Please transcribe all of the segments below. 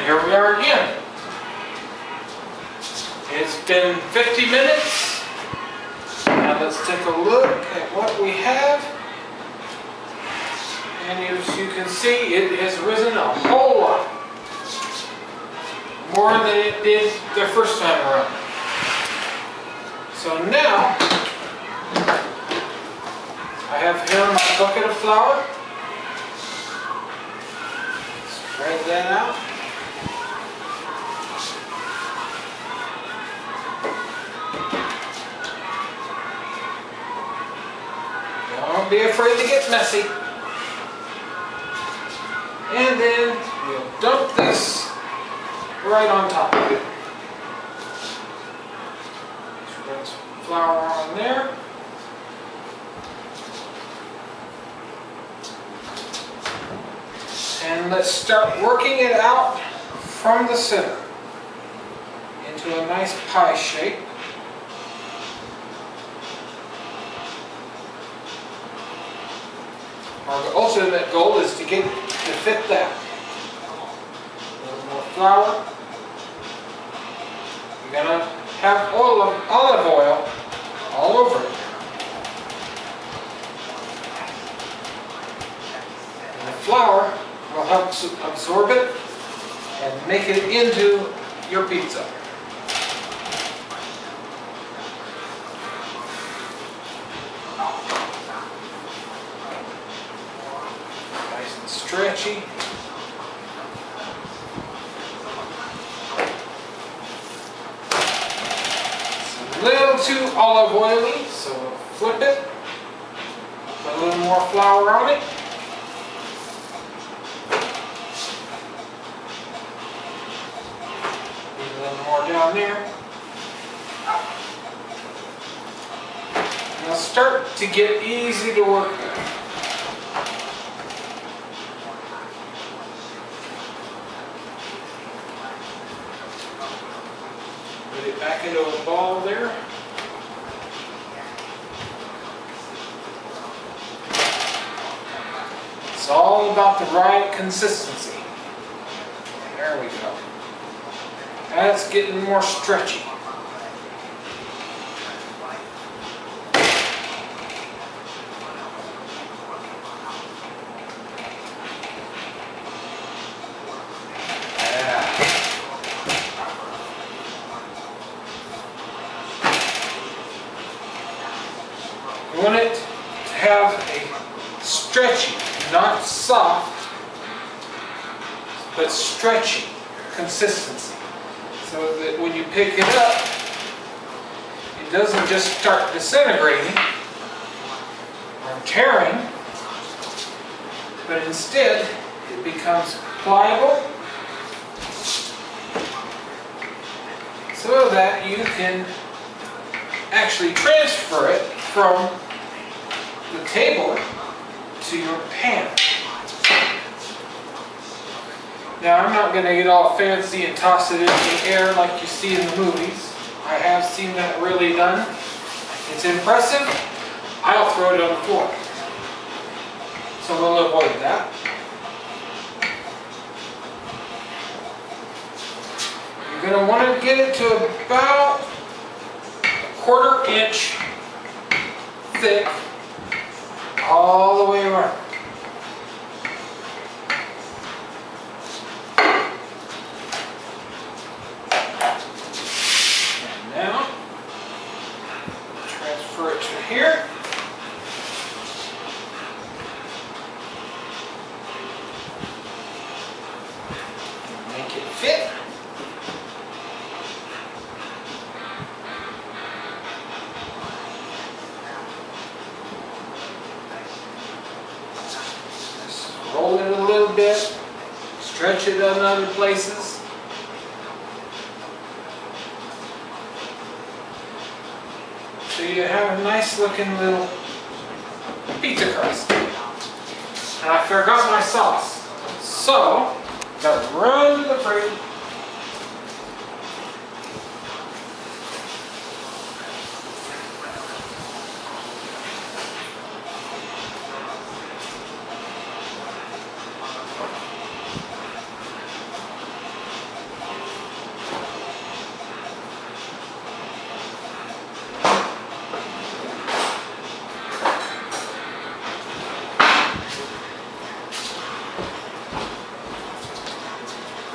here we are again. It's been 50 minutes. Now let's take a look at what we have. And as you can see, it has risen a whole lot. More than it did the first time around. So now, I have here my bucket of flour. Spread that out. Don't be afraid to get messy. And then we'll dump this right on top of it. Spread some flour on there. And let's start working it out from the center into a nice pie shape. Our ultimate goal is to fit that. A little more flour. We're going to have olive oil all over it. And the flour will help absorb it and make it into your pizza. Nice and stretchy. It's a little too olive oily, so we'll flip it. Put a little more flour on it. More down there. And it'll start to get easy to work with. Put it back into a ball there. It's all about the right consistency. There we go. That's getting more stretchy. Yeah. We want it to have a stretchy, not soft, but stretchy consistency. So that when you pick it up, it doesn't just start disintegrating or tearing, but instead it becomes pliable so that you can actually transfer it from the table to your pan. Now I'm not going to get all fancy and toss it in the air like you see in the movies. I have seen that really done. It's impressive. I'll throw it on the floor. So we'll avoid that. You're going to want to get it to about a 1/4 inch thick all the way around. Here. Make it fit. Just roll it a little bit, stretch it on other places. So you have a nice looking little pizza crust. And I forgot my sauce. So, gotta run to the fridge.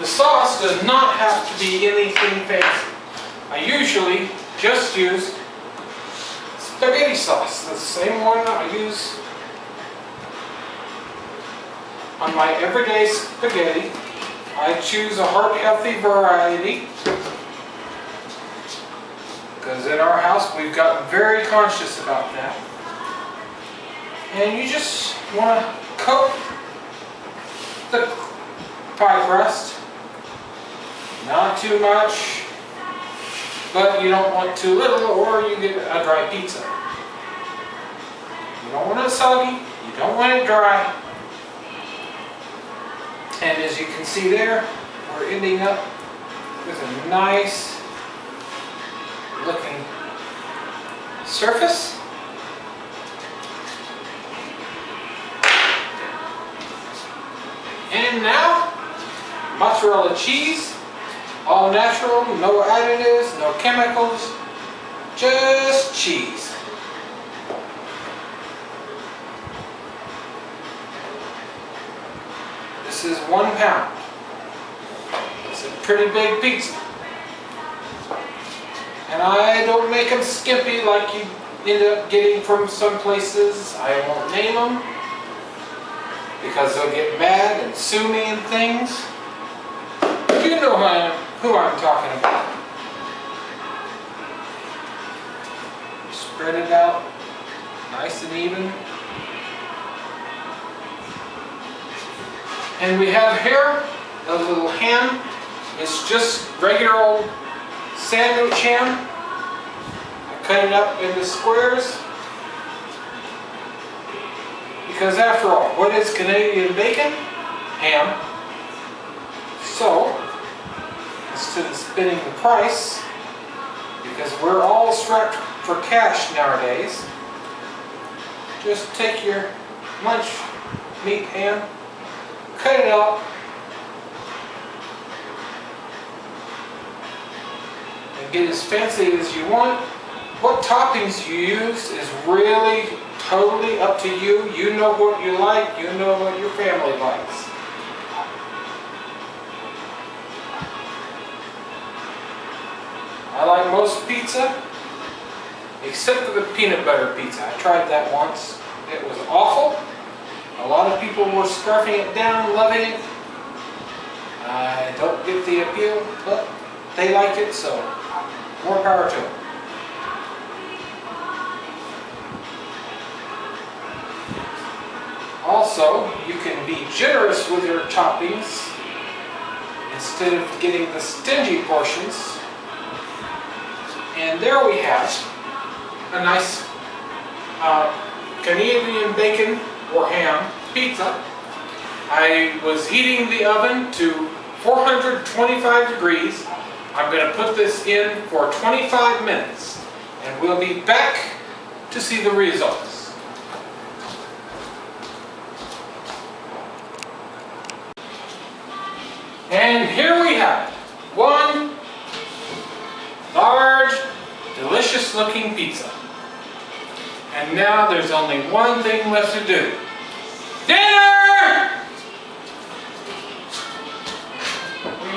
The sauce does not have to be anything fancy. I usually just use spaghetti sauce, the same one I use on my everyday spaghetti. I choose a heart-healthy variety because in our house we've gotten very conscious about that. And you just want to coat the pie crust, not too much, but you don't want too little or you get a dry pizza. You don't want it soggy, you don't want it dry. And as you can see there, we're ending up with a nice looking surface. And now, mozzarella cheese, all natural, no additives, no chemicals, just cheese. This is 1 pound. It's a pretty big pizza. And I don't make them skimpy like you end up getting from some places. I won't name them because they'll get mad and sue me and things. But you know who I'm talking about. Spread it out nice and even. And we have here a little ham. It's just regular old sandwich ham. I cut it up into squares. Because after all, what is Canadian bacon? Ham. So, instead of spending the price, because we're all strapped for cash nowadays, just take your lunch meat ham, cut it up, and get as fancy as you want. What toppings you use is really totally up to you. You know what you like, you know what your family likes. I like most pizza, except for the peanut butter pizza. I tried that once. It was awful. A lot of people were scarfing it down, loving it. I don't get the appeal, but they liked it, so more power to them. Also, you can be generous with your toppings instead of getting the stingy portions. And there we have a nice Canadian bacon or ham pizza. I was heating the oven to 425 degrees. I'm going to put this in for 25 minutes and we'll be back to see the results. And here we have it. One large, delicious looking pizza. And now there's only one thing left to do. Dinner!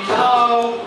No.